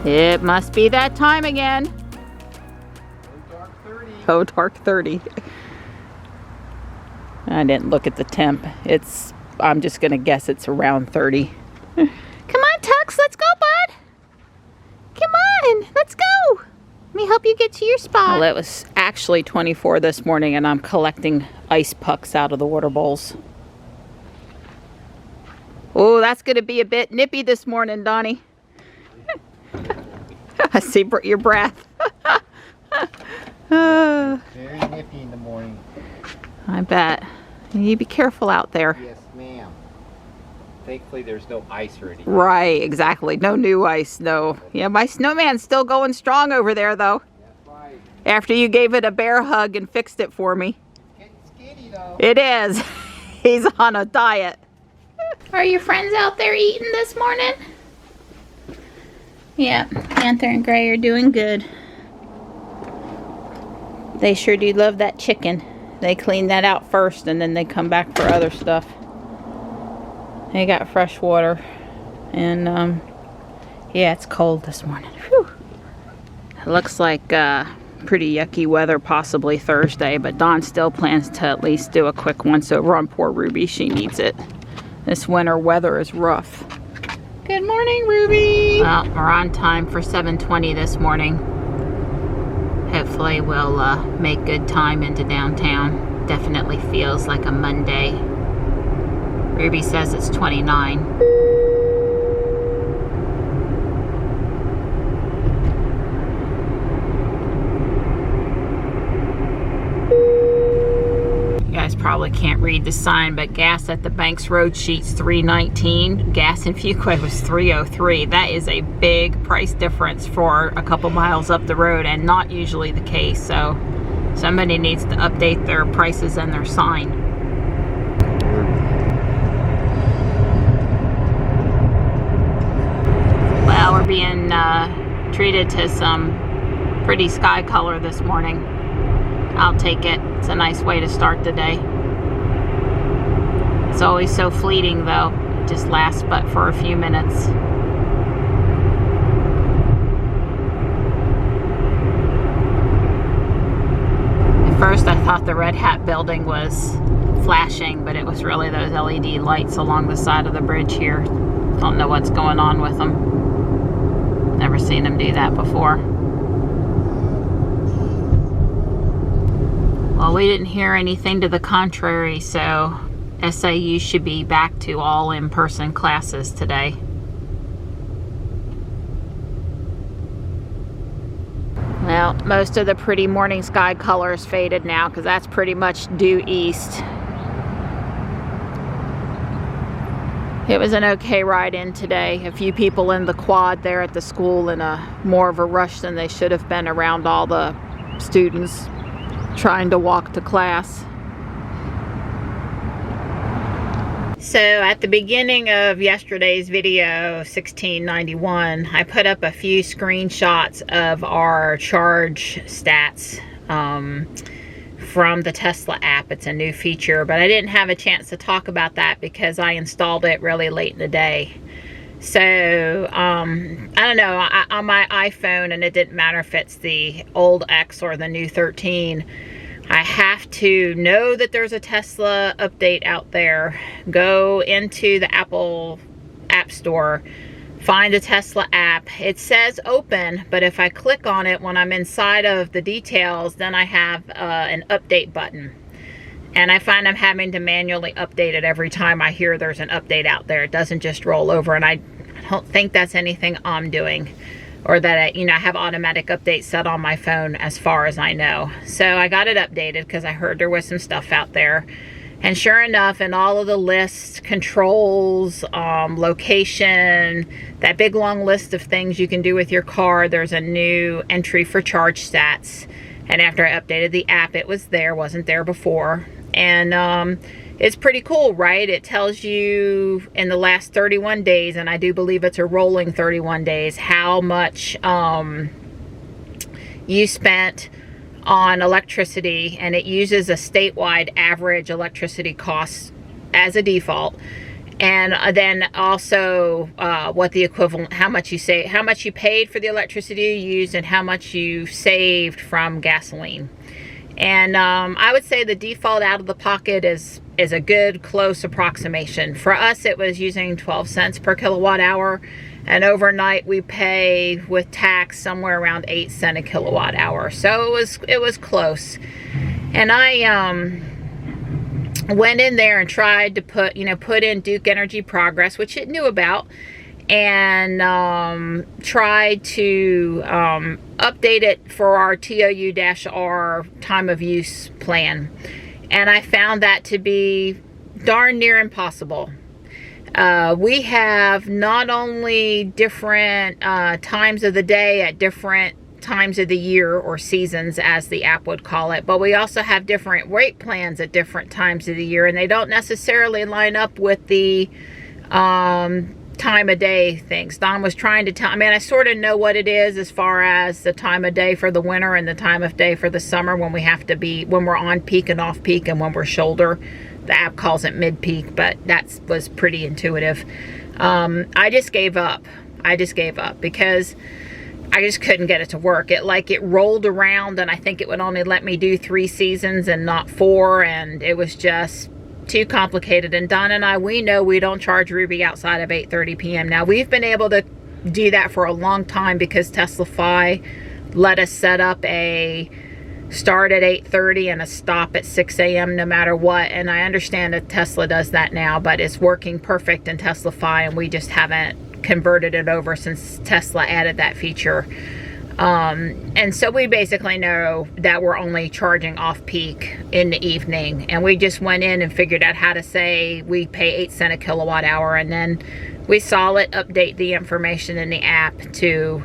It must be that time again. Oh, dark 30. Oh, dark 30. I didn't look at the temp. I'm just gonna guess it's around 30. Come on, Tux, let's go, bud. Come on, let's go. Let me help you get to your spot. Well, it was actually 24 this morning, and I'm collecting ice pucks out of the water bowls. Oh, that's gonna be a bit nippy this morning, Donnie. I see your breath. Very nippy in the morning. I bet. You be careful out there. Yes, ma'am. Thankfully, there's no ice or anything. Right, exactly. No new ice, no. Yeah, my snowman's still going strong over there, though. That's right. After you gave it a bear hug and fixed it for me. Getting skinny, though. It is. He's on a diet. Are your friends out there eating this morning? Yeah, Panther and Gray are doing good. They sure do love that chicken. They clean that out first and then they come back for other stuff. They got fresh water. And, yeah, it's cold this morning. Whew. It looks like pretty yucky weather, possibly Thursday, but Dawn still plans to at least do a quick once over on poor Ruby. She needs it. This winter weather is rough. Good morning, Ruby. Well, we're on time for 7:20 this morning. Hopefully we'll make good time into downtown. Definitely feels like a Monday. Ruby says it's 29. You guys probably can't read the sign, but gas at the Banks Road sheet's $3.19. Gas in Fuquay was $3.03. That is a big price difference for a couple miles up the road, and not usually the case. So somebody needs to update their prices and their sign. Well, we're being treated to some pretty sky color this morning. I'll take it. It's a nice way to start the day. It's always so fleeting, though. It just lasts but for a few minutes. At first I thought the Red Hat building was flashing, but it was really those LED lights along the side of the bridge here. Don't know what's going on with them. Never seen them do that before. Well, we didn't hear anything to the contrary, so SAU should be back to all in-person classes today. Well, most of the pretty morning sky colors faded now because that's pretty much due east. It was an okay ride in today. A few people in the quad there at the school in more of a rush than they should have been around all the students trying to walk to class. So at the beginning of yesterday's video, 1691, I put up a few screenshots of our charge stats from the Tesla app. It's a new feature, but I didn't have a chance to talk about that because I installed it really late in the day. So, I don't know, on my iPhone, and it didn't matter if it's the old X or the new 13, I have to know that there's a Tesla update out there, go into the Apple App Store, find the Tesla app. It says open, but if I click on it when I'm inside of the details, then I have an update button. And I find I'm having to manually update it every time I hear there's an update out there. It doesn't just roll over, and I don't think that's anything I'm doing, or that I have automatic updates set on my phone as far as I know. So I got it updated because I heard there was some stuff out there. And sure enough, in all of the lists, controls, location, that big long list of things you can do with your car, there's a new entry for charge stats. And after I updated the app, it was there, wasn't there before. And it's pretty cool, right? It tells you in the last 31 days, and I do believe it's a rolling 31 days, how much you spent on electricity, and it uses a statewide average electricity cost as a default. And then also what the equivalent, how much you paid for the electricity you used, and how much you saved from gasoline. And I would say the default out of the pocket is a good close approximation. For us, it was using 12 cents per kilowatt hour, and overnight we pay with tax somewhere around 8 cents a kilowatt hour. So it was close. And I went in there and tried to put in Duke Energy Progress, which it knew about, and tried to update it for our TOU-R time of use plan. And I found that to be darn near impossible. We have not only different times of the day at different times of the year, or seasons as the app would call it, but we also have different rate plans at different times of the year, and they don't necessarily line up with the time of day things. Don was trying to tell, I mean, I sort of know what it is as far as the time of day for the winter and the time of day for the summer, when we're on peak and off peak, and when we're shoulder. The app calls it mid peak, but that was pretty intuitive. I just gave up because I just couldn't get it to work. It rolled around, and I think it would only let me do 3 seasons and not 4, and it was just too complicated. And Don and I, we know we don't charge Ruby outside of 8:30 p.m. Now, we've been able to do that for a long time because Teslafy let us set up a start at 8:30 and a stop at 6 a.m. no matter what. And I understand that Tesla does that now, but it's working perfect in Teslafy, and we just haven't converted it over since Tesla added that feature. And so we basically know that we're only charging off peak in the evening, and we just went in and figured out how to say we pay 8 cents a kilowatt hour, and then we saw it update the information in the app to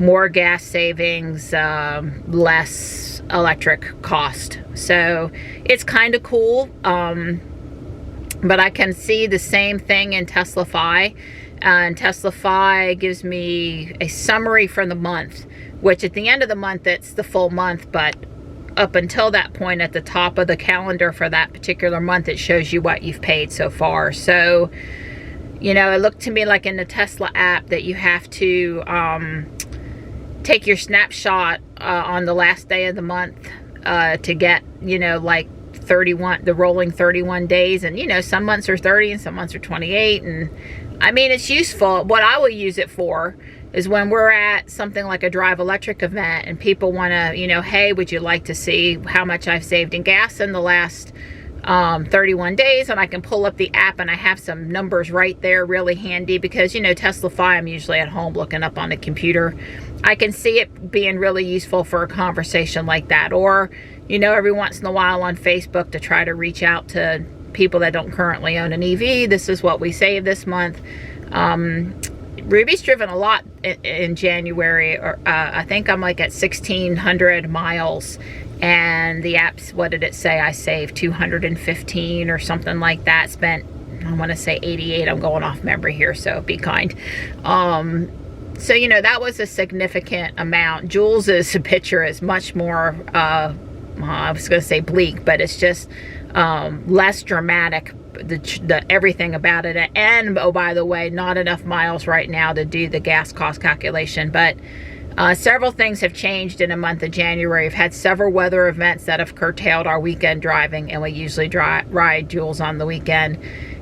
more gas savings, less electric cost. So it's kind of cool, but I can see the same thing in Teslafy. And Teslafy gives me a summary for the month, which at the end of the month, it's the full month, but up until that point at the top of the calendar for that particular month, it shows you what you've paid so far. So, it looked to me like in the Tesla app that you have to take your snapshot on the last day of the month to get, like 31, the rolling 31 days. And, some months are 30 and some months are 28. And I mean, it's useful. What I will use it for is when we're at something like a Drive Electric event and people want to, hey, would you like to see how much I've saved in gas in the last 31 days? And I can pull up the app and I have some numbers right there, really handy, because, Teslafy, I'm usually at home looking up on the computer. I can see it being really useful for a conversation like that. Or, every once in a while on Facebook to try to reach out to people that don't currently own an EV. This is what we saved this month. Ruby's driven a lot in January. I think I'm like at 1,600 miles. And the app's, what did it say? I saved 215 or something like that. Spent, I want to say 88. I'm going off memory here, so be kind. So, that was a significant amount. Jules's picture is much more, I was going to say bleak, but it's just less dramatic, the everything about it. And, oh, by the way, not enough miles right now to do the gas cost calculation. But several things have changed in the month of January. We've had several weather events that have curtailed our weekend driving, and we usually ride Jules on the weekend.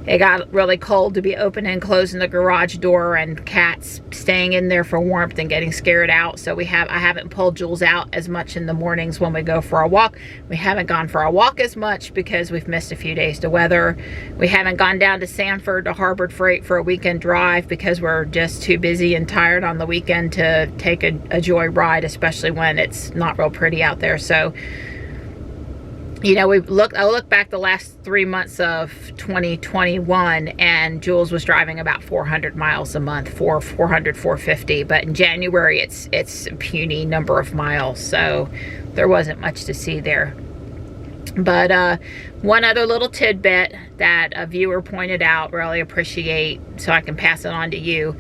It got really cold to be opening and closing the garage door, and cats staying in there for warmth and getting scared out. So I haven't pulled Jules out as much in the mornings when we go for a walk. We haven't gone for a walk as much because we've missed a few days to weather. We haven't gone down to Sanford to Harbor Freight for a weekend drive because we're just too busy and tired on the weekend to take a joy ride, especially when it's not real pretty out there. So, I look back the last 3 months of 2021, and Jules was driving about 400 miles a month, 400, 450. But in January, it's a puny number of miles, so there wasn't much to see there. But one other little tidbit that a viewer pointed out, really appreciate, so I can pass it on to you.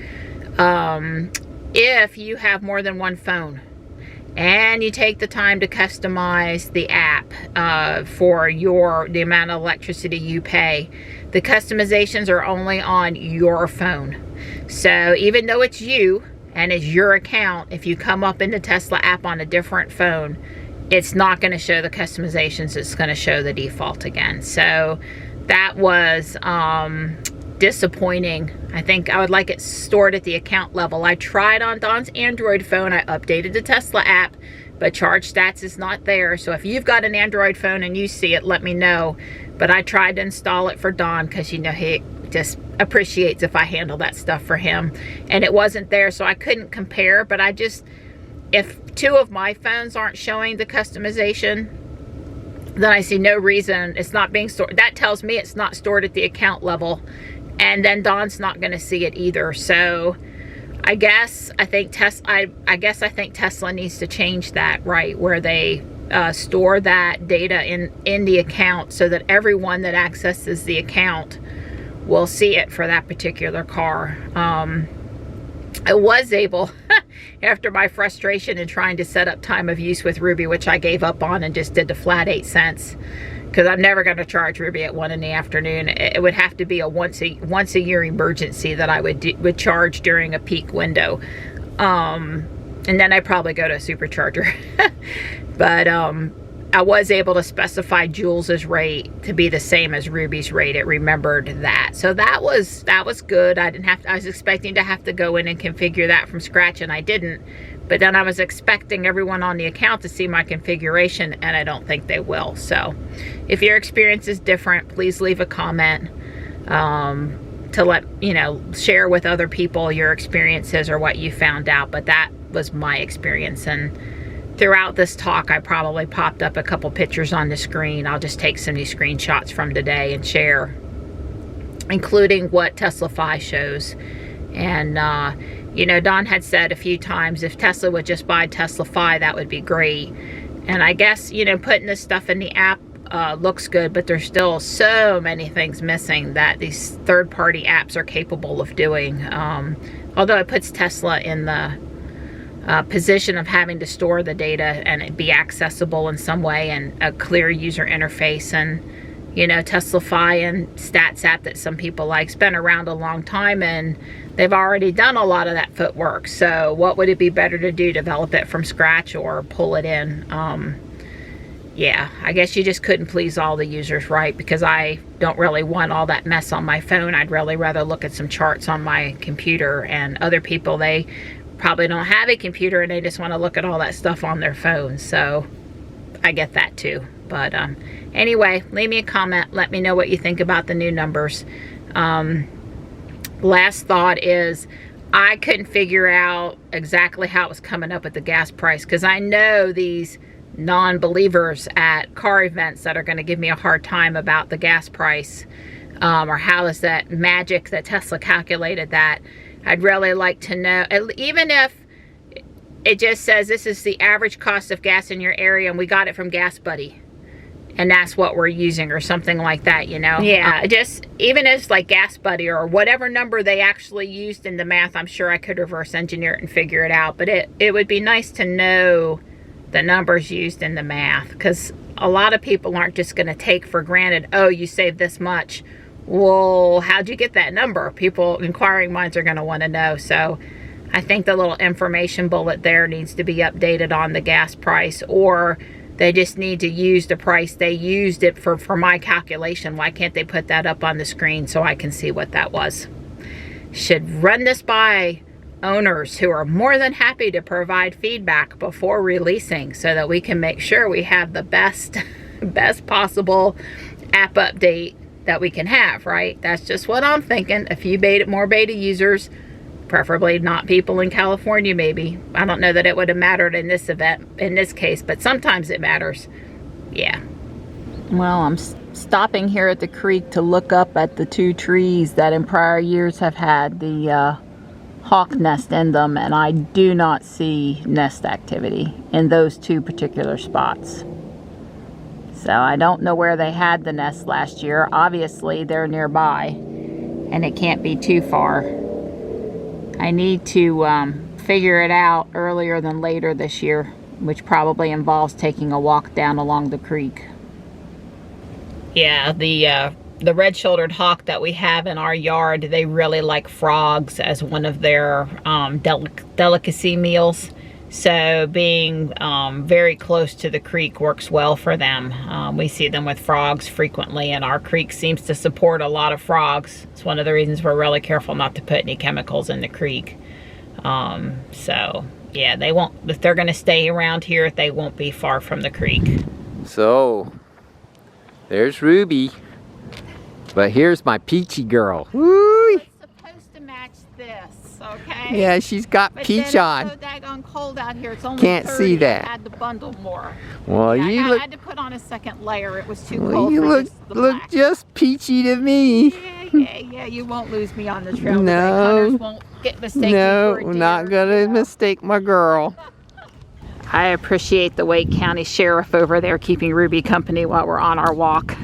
If you have more than one phone, and you take the time to customize the app for the amount of electricity you pay. The customizations are only on your phone. So even though it's you and it's your account, if you come up in the Tesla app on a different phone, it's not going to show the customizations. It's going to show the default again. So that was disappointing. I think I would like it stored at the account level. I tried on Don's Android phone. I updated the Tesla app, but Charge Stats is not there. So if you've got an Android phone and you see it, let me know. But I tried to install it for Don because, you know, he just appreciates if I handle that stuff for him. And it wasn't there, so I couldn't compare. But if two of my phones aren't showing the customization, then I see no reason it's not being stored. That tells me it's not stored at the account level. And then Don's not going to see it either. So I think Tesla needs to change that, right, where they store that data in the account so that everyone that accesses the account will see it for that particular car. I was able, after my frustration in trying to set up time of use with Ruby, which I gave up on and just did the flat 8 cents, because I'm never going to charge Ruby at 1 in the afternoon. It would have to be a once a year emergency that I would charge during a peak window. And then I'd probably go to a supercharger. But I was able to specify Jules's rate to be the same as Ruby's rate. It remembered that. So that was good. I was expecting to have to go in and configure that from scratch, and I didn't. But then I was expecting everyone on the account to see my configuration, and I don't think they will. So if your experience is different, please leave a comment to let, share with other people your experiences or what you found out. But that was my experience. And throughout this talk, I probably popped up a couple pictures on the screen. I'll just take some of these screenshots from today and share, including what Tesla-Fi shows. And, Don had said a few times, if Tesla would just buy Tesla-Fi, that would be great. And I guess, putting this stuff in the app looks good, but there's still so many things missing that these third-party apps are capable of doing. Although it puts Tesla in the position of having to store the data and it be accessible in some way and a clear user interface. And, Tesla-Fi and Stats app that some people like's been around a long time, and they've already done a lot of that footwork. So what would it be better to do? Develop it from scratch or pull it in? Yeah, I guess you just couldn't please all the users, right? Because I don't really want all that mess on my phone. I'd really rather look at some charts on my computer. And other people, they probably don't have a computer and they just want to look at all that stuff on their phone. So I get that too. But anyway, leave me a comment. Let me know what you think about the new numbers. Last thought is, I couldn't figure out exactly how it was coming up with the gas price, because I know these non-believers at car events that are going to give me a hard time about the gas price, or how is that magic that Tesla calculated that. I'd really like to know, even if it just says this is the average cost of gas in your area and we got it from Gas Buddy and that's what we're using, or something like that, Yeah, just even if it's like Gas Buddy or whatever number they actually used in the math, I'm sure I could reverse engineer it and figure it out. But it would be nice to know the numbers used in the math, because a lot of people aren't just going to take for granted, oh, you saved this much. Well, how'd you get that number? People, inquiring minds, are going to want to know. So I think the little information bullet there needs to be updated on the gas price, or they just need to use the price they used it for my calculation. Why can't they put that up on the screen so I can see what that was? Should run this by owners who are more than happy to provide feedback before releasing, so that we can make sure we have the best possible app update that we can have, right? That's just what I'm thinking. A few more beta users, preferably not people in California, maybe. I don't know that it would have mattered in this event, in this case, but sometimes it matters. Yeah. Well, I'm stopping here at the creek to look up at the 2 trees that in prior years have had the hawk nest in them, and I do not see nest activity in those 2 particular spots. So I don't know where they had the nest last year. Obviously they're nearby and it can't be too far. I need to figure it out earlier than later this year which probably involves taking a walk down along the creek. Yeah, the red-shouldered hawk that we have in our yard, they really like frogs as one of their delicacy meals. So being very close to the creek works well for them. We see them with frogs frequently, and our creek seems to support a lot of frogs. It's one of the reasons we're really careful not to put any chemicals in the creek. So yeah, they won't, if they're going to stay around here, they won't be far from the creek. So, there's Ruby. But here's my peachy girl. Woo! It's supposed to match this, okay? Yeah, she's got But peach then on. it's so daggone cold out here. It's only Can't 30. see that. I had to bundle more. Well, Yeah, you I look, had to put on a second layer. It was too well, cold you for look, just the look black. just peachy to me. Yeah, you won't lose me on the trail today. No. Hunters won't get mistaken No, for a we're deer, not gonna you know. mistake my girl. I appreciate the Wake County Sheriff over there keeping Ruby company while we're on our walk.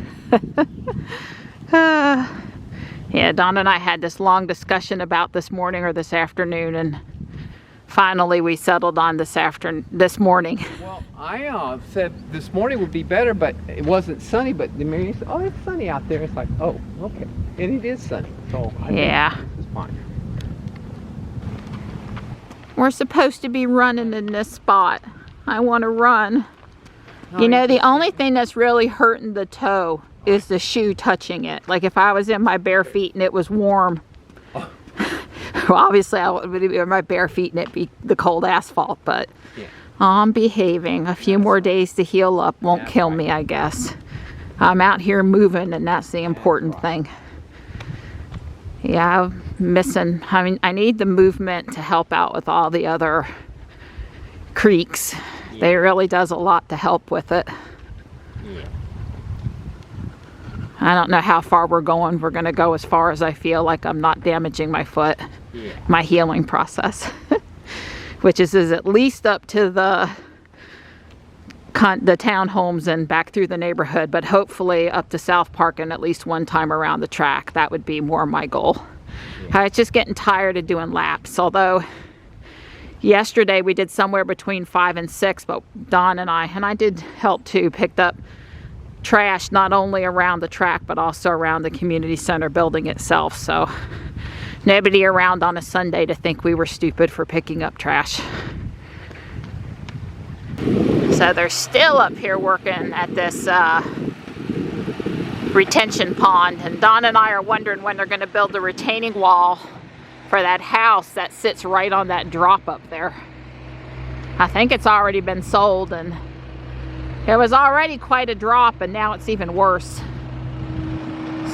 Yeah, Don and I had this long discussion about this morning or this afternoon, and finally we settled on this morning. Well, I said this morning would be better, but it wasn't sunny. But the Mary said, "Oh, it's sunny out there." It's like, "Oh, okay," and it is sunny. So I Yeah. think this is fine. We're supposed to be running in this spot. I want to run. Oh, You know, the only thing that's really hurting the toe is the shoe touching it. Like if I was in my bare feet and it was warm, Oh. well, obviously I would be in my bare feet and it be the cold asphalt, but Yeah. I'm behaving. A few more days to heal up won't That's kill right. me, I guess. I'm out here moving, and that's the important thing. Yeah, I'm missing. I mean, I need the movement to help out with all the other creeks. It really does a lot to help with it. Yeah. I don't know how far we're going. We're going to go as far as I feel like I'm not damaging my foot, Yeah. my healing process, which is at least up to the townhomes and back through the neighborhood, but hopefully up to South Park and at least one time around the track. That would be more my goal. I was just getting tired of doing laps, although yesterday we did somewhere between 5 and 6, but Don and I did help too, picked up trash not only around the track but also around the community center building itself. So nobody around on a Sunday to think we were stupid for picking up trash. So they're still up here working at this retention pond, and Don and I are wondering when they're going to build the retaining wall for that house that sits right on that drop up there. I think it's already been sold, and it was already quite a drop, and now it's even worse.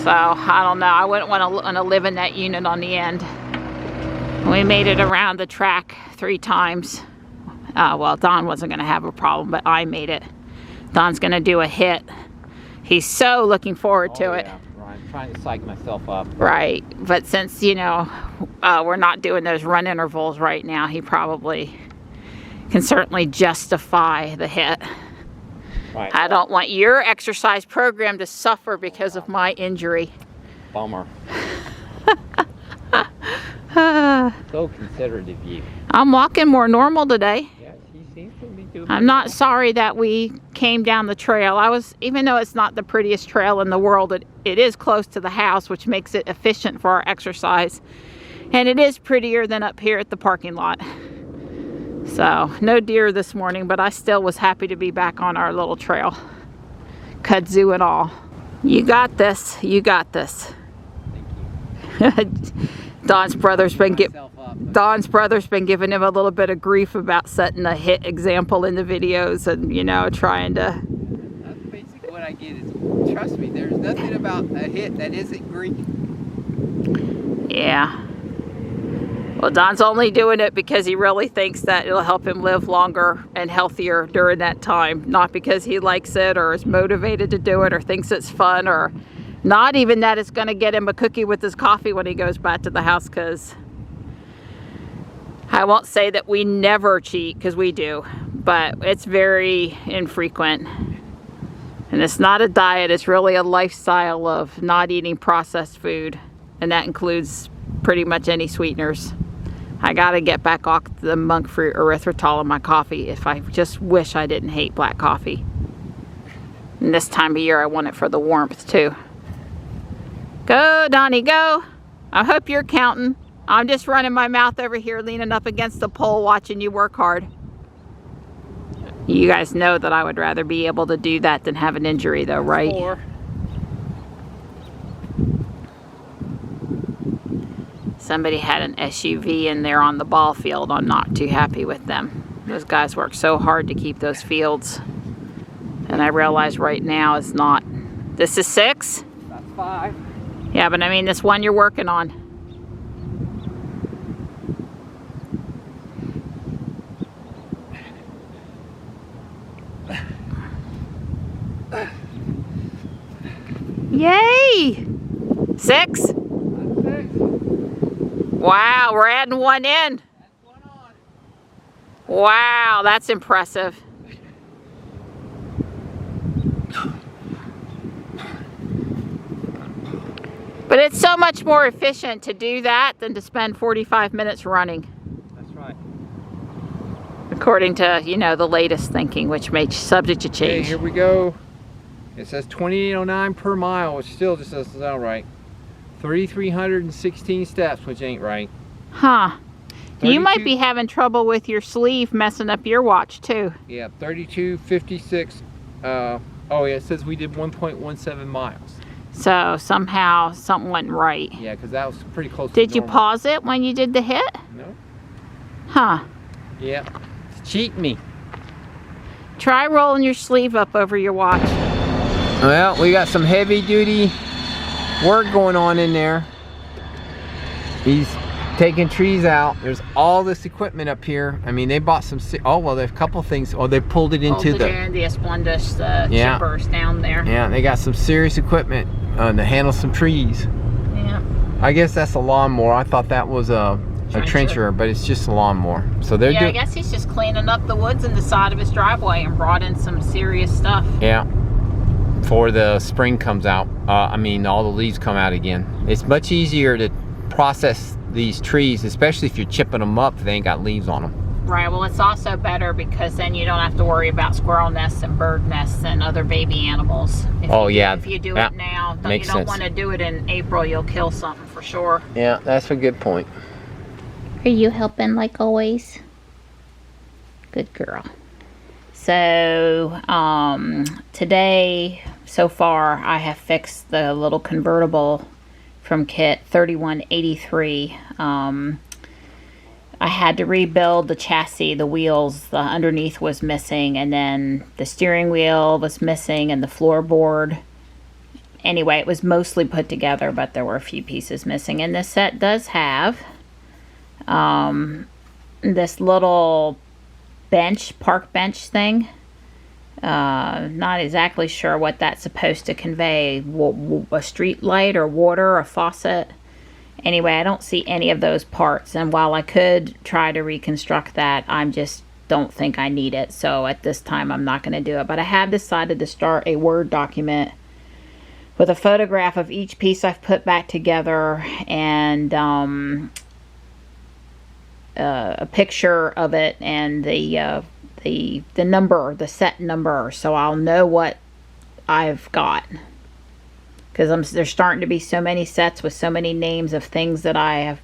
So I don't know, I wouldn't want to live in that unit on the end. We made it around the track 3 times. Well, Don wasn't going to have a problem, but I made it. Don's going to do a hit. He's so looking forward to it. Yeah. I'm trying to psych myself up. Right, but since, you know, we're not doing those run intervals right now, he probably can certainly justify the hit. Right. I don't want your exercise program to suffer because of my injury. Bummer. So considerate of you. I'm walking more normal today. Yeah, she seems to be doing. I'm not sorry that we came down the trail. Even though it's not the prettiest trail in the world, it is close to the house, which makes it efficient for our exercise. And it is prettier than up here at the parking lot. So, no deer this morning, but I still was happy to be back on our little trail. Kudzu and all. You got this. You got this. Don's brother's been giving him a little bit of grief about setting a hit example in the videos, and, you know, trying to. That's basically what I get. Is trust me, there's nothing about a hit that isn't Greek. Yeah. Well, Don's only doing it because he really thinks that it'll help him live longer and healthier during that time. Not because he likes it or is motivated to do it or thinks it's fun, or not even that it's going to get him a cookie with his coffee when he goes back to the house, because I won't say that we never cheat, because we do, but it's very infrequent. And it's not a diet, it's really a lifestyle of not eating processed food, and that includes pretty much any sweeteners. I gotta get back off the monk fruit erythritol in my coffee. If I just wish I didn't hate black coffee. And this time of year I want it for the warmth too. Go, Donnie, go. I hope you're counting. I'm just running my mouth over here, leaning up against the pole, watching you work hard. You guys know that I would rather be able to do that than have an injury though, right? 4. Somebody had an SUV in there on the ball field. I'm not too happy with them. Those guys work so hard to keep those fields. And I realize right now it's not. This is 6? That's 5. Yeah, but I mean this one you're working on. Yay! 6? That's 6. Wow, we're adding one in. That's one on. Wow, that's impressive. But it's so much more efficient to do that than to spend 45 minutes running. That's right. According to, you know, the latest thinking, which may subject to Okay, change. here we go. It says 2809 per mile, which still just doesn't sound right. 3,316 steps, which ain't right. Huh. You might 32 be having trouble with your sleeve messing up your watch too. Yeah, 3256. Oh yeah, it says we did 1.17 miles. So somehow something wasn't right. Yeah, because that was pretty close Did to you normal. pause it when you did the hit? No. Huh. Yeah. It's cheating me. Try rolling your sleeve up over your watch. Well, we got some heavy duty work going on in there. He's taking trees out. There's all this equipment up here. I mean, they bought some, oh, well, there's a couple things. Oh, they pulled it into the Esplendas, the Yeah. chippers down there. Yeah, they got some serious equipment to handle some trees. Yeah. I guess that's a lawnmower. I thought that was a trencher, but it's just a lawnmower. So they're Yeah, I doing, guess he's just cleaning up the woods in the side of his driveway and brought in some serious stuff. yeah, before the spring comes out. I mean, all the leaves come out again. It's much easier to process these trees, especially if you're chipping them up if they ain't got leaves on them. Right, well it's also better because then you don't have to worry about squirrel nests and bird nests and other baby animals. If you do Yeah. it now, you Makes don't sense. want to do it in April, you'll kill something for sure. Yeah, that's a good point. Are you helping like always? Good girl. So, today, so far, I have fixed the little convertible from Kit 3183. I had to rebuild the chassis, the wheels, the underneath was missing, and then the steering wheel was missing and the floorboard. Anyway, it was mostly put together, but there were a few pieces missing. And this set does have this little bench, park bench thing. Not exactly sure what that's supposed to convey. A street light or water, a faucet. Anyway, I don't see any of those parts. And while I could try to reconstruct that, I just don't think I need it. So at this time, I'm not going to do it. But I have decided to start a Word document with a photograph of each piece I've put back together and a picture of it and the number, the set number, so I'll know what I've got. Because there's starting to be so many sets with so many names of things that I have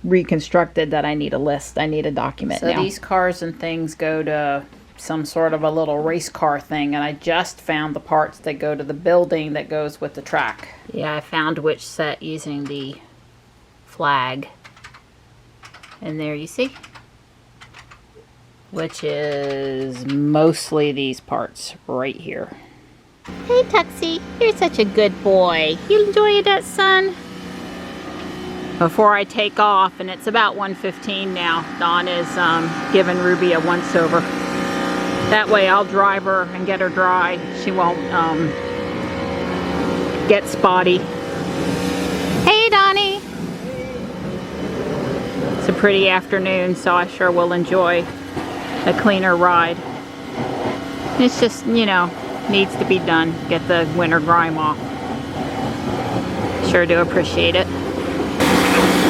reconstructed that I need a list. I need a document now. So these cars and things go to some sort of a little race car thing, and I just found the parts that go to the building that goes with the track. Yeah, I found which set using the flag. And there you see. Which is mostly these parts right here. Hey Tuxie, you're such a good boy. You enjoy that, son? Before I take off, and it's about 1:15 now, Dawn is giving Ruby a once-over. That way I'll drive her and get her dry. She won't get spotty. Hey Donnie! It's a pretty afternoon, so I sure will enjoy a cleaner ride. It's just, you know, needs to be done. Get the winter grime off. Sure do appreciate it.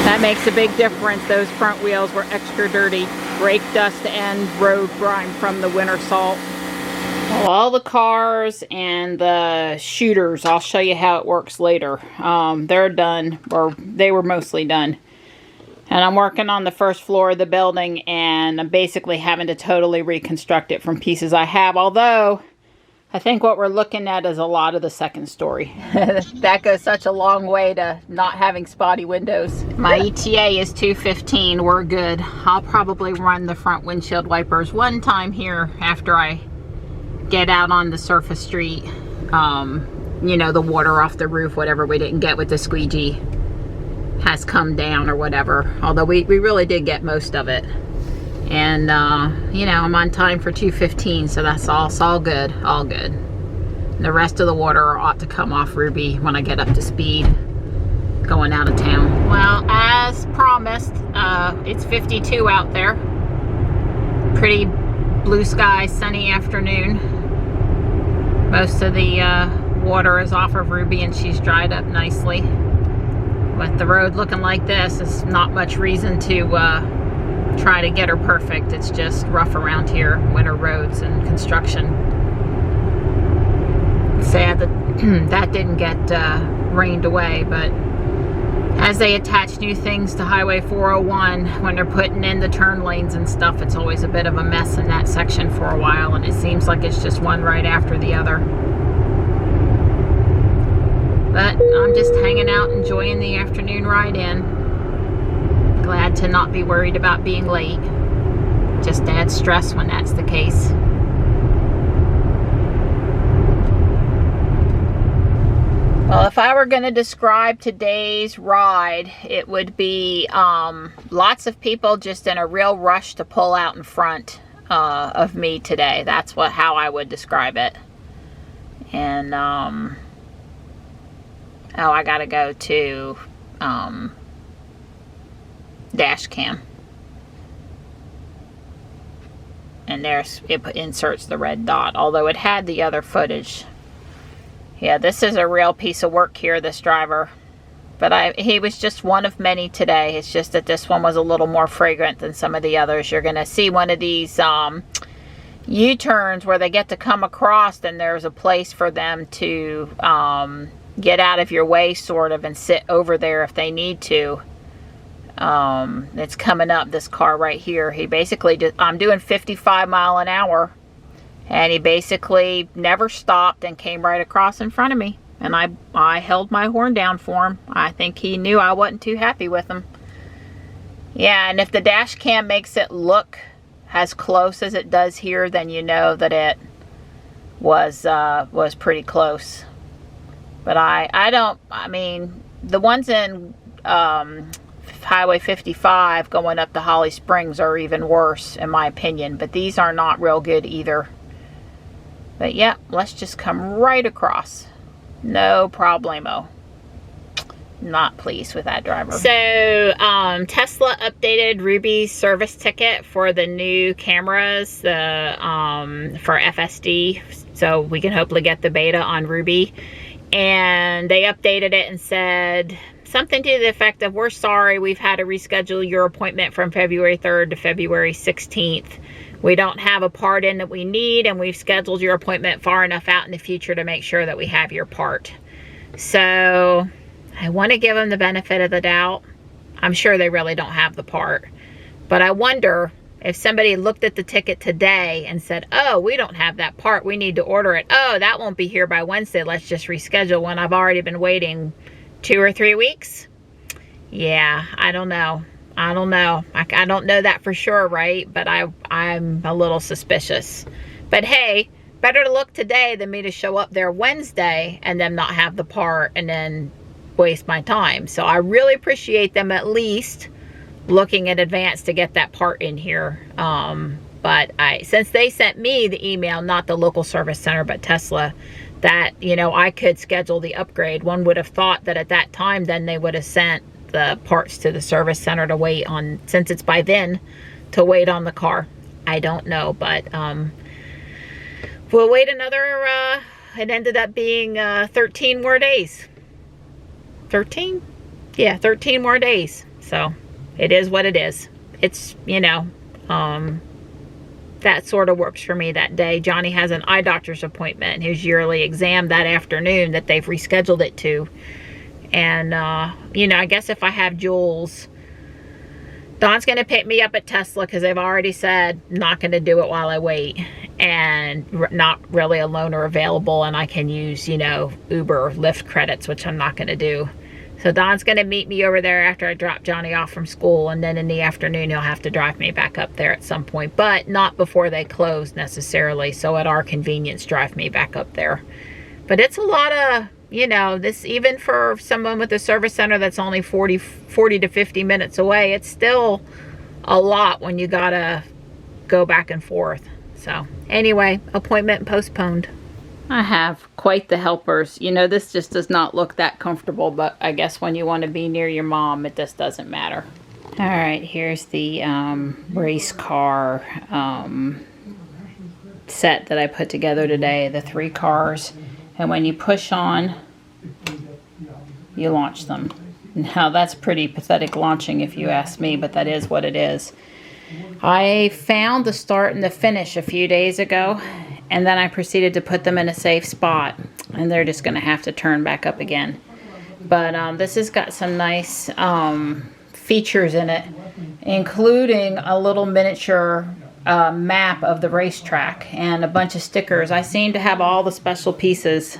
That makes a big difference. Those front wheels were extra dirty. Brake dust and road grime from the winter salt. Well, all the cars and the shooters, I'll show you how it works later. They're done, or they were mostly done. And I'm working on the first floor of the building, and I'm basically having to totally reconstruct it from pieces I have. Although, I think what we're looking at is a lot of the second story. That goes such a long way to not having spotty windows. My ETA is 2:15. We're good. I'll probably run the front windshield wipers one time here after I get out on the surface street. You know, the water off the roof, whatever we didn't get with the squeegee has come down or whatever. Although we really did get most of it. And, you know, I'm on time for 2:15, so that's all good, all good. The rest of the water ought to come off Ruby when I get up to speed going out of town. Well, as promised, it's 52 out there. Pretty blue sky, sunny afternoon. Most of the water is off of Ruby and she's dried up nicely. With the road looking like this, there's not much reason to try to get her perfect. It's just rough around here, winter roads and construction. Sad that that didn't get rained away, but as they attach new things to Highway 401, when they're putting in the turn lanes and stuff, it's always a bit of a mess in that section for a while, and it seems like it's just one right after the other. But I'm just hanging out, enjoying the afternoon ride in. Glad to not be worried about being late. Just adds stress when that's the case. Well, if I were going to describe today's ride, it would be lots of people just in a real rush to pull out in front of me today. That's how I would describe it. And oh, I gotta go to dash cam, and there's it inserts the red dot, although it had the other footage. Yeah, this is a real piece of work here, this driver. But he was just one of many today. It's just that this one was a little more fragrant than some of the others. You're gonna see one of these U-turns where they get to come across, and there's a place for them to get out of your way, sort of, and sit over there if they need to. It's coming up, this car right here. He basically just, I'm doing 55 mile an hour, and he basically never stopped and came right across in front of me. And I held my horn down for him. I think he knew I wasn't too happy with him. Yeah, and if the dash cam makes it look as close as it does here, then you know that it was pretty close. But I mean, the ones in Highway 55 going up to Holly Springs are even worse, in my opinion. But these are not real good either. But yeah, let's just come right across. No problemo. Not pleased with that driver. So, Tesla updated Ruby's service ticket for the new cameras, for FSD, so we can hopefully get the beta on Ruby. And they updated it and said something to the effect of, we're sorry, we've had to reschedule your appointment from February 3rd to February 16th. We don't have a part in that we need, and we've scheduled your appointment far enough out in the future to make sure that we have your part. So I want to give them the benefit of the doubt. I'm sure they really don't have the part. But I wonder if somebody looked at the ticket today and said, oh, we don't have that part, we need to order it. Oh, that won't be here by Wednesday, let's just reschedule, when I've already been waiting 2 or 3 weeks. Yeah, I don't know. I don't know. I don't know that for sure, right? But I'm a little suspicious. But hey, better to look today than me to show up there Wednesday and them not have the part and then waste my time. So I really appreciate them at least looking in advance to get that part in here. But since they sent me the email, not the local service center, but Tesla, that, you know, I could schedule the upgrade. One would have thought that at that time, then they would have sent the parts to the service center to wait on, since it's by then, to wait on the car. I don't know, but we'll wait another, it ended up being 13 more days. 13? Yeah, 13 more days. So it is what it is. It's, you know, that sort of works for me that day. Johnny has an eye doctor's appointment, his yearly exam that afternoon that they've rescheduled it to. And, you know, I guess if I have Jules, Dawn's going to pick me up at Tesla because they've already said not going to do it while I wait. And not really a loaner available, and I can use, you know, Uber or Lyft credits, which I'm not going to do. So Don's going to meet me over there after I drop Johnny off from school, and then in the afternoon he'll have to drive me back up there at some point, but not before they close necessarily. So at our convenience, drive me back up there. But it's a lot of, you know, this, even for someone with a service center that's only 40 to 50 minutes away, it's still a lot when you gotta go back and forth. So anyway, appointment postponed. I have quite the helpers. You know, this just does not look that comfortable, but I guess when you want to be near your mom, it just doesn't matter. All right, here's the race car set that I put together today, the 3 cars. And when you push on, you launch them. Now, that's pretty pathetic launching if you ask me, but that is what it is. I found the start and the finish a few days ago, and then I proceeded to put them in a safe spot, and they're just going to have to turn back up again. But this has got some nice features in it, including a little miniature map of the racetrack and a bunch of stickers. I seem to have all the special pieces,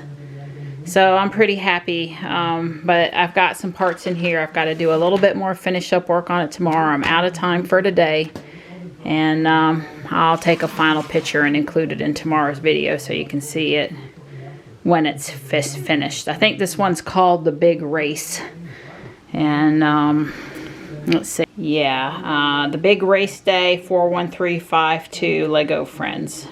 so I'm pretty happy. But I've got some parts in here. I've got to do a little bit more finish up work on it tomorrow. I'm out of time for today, and I'll take a final picture and include it in tomorrow's video so you can see it when it's finished. I think this one's called The Big Race, and let's see. Yeah, The Big Race Day 41352 Lego Friends.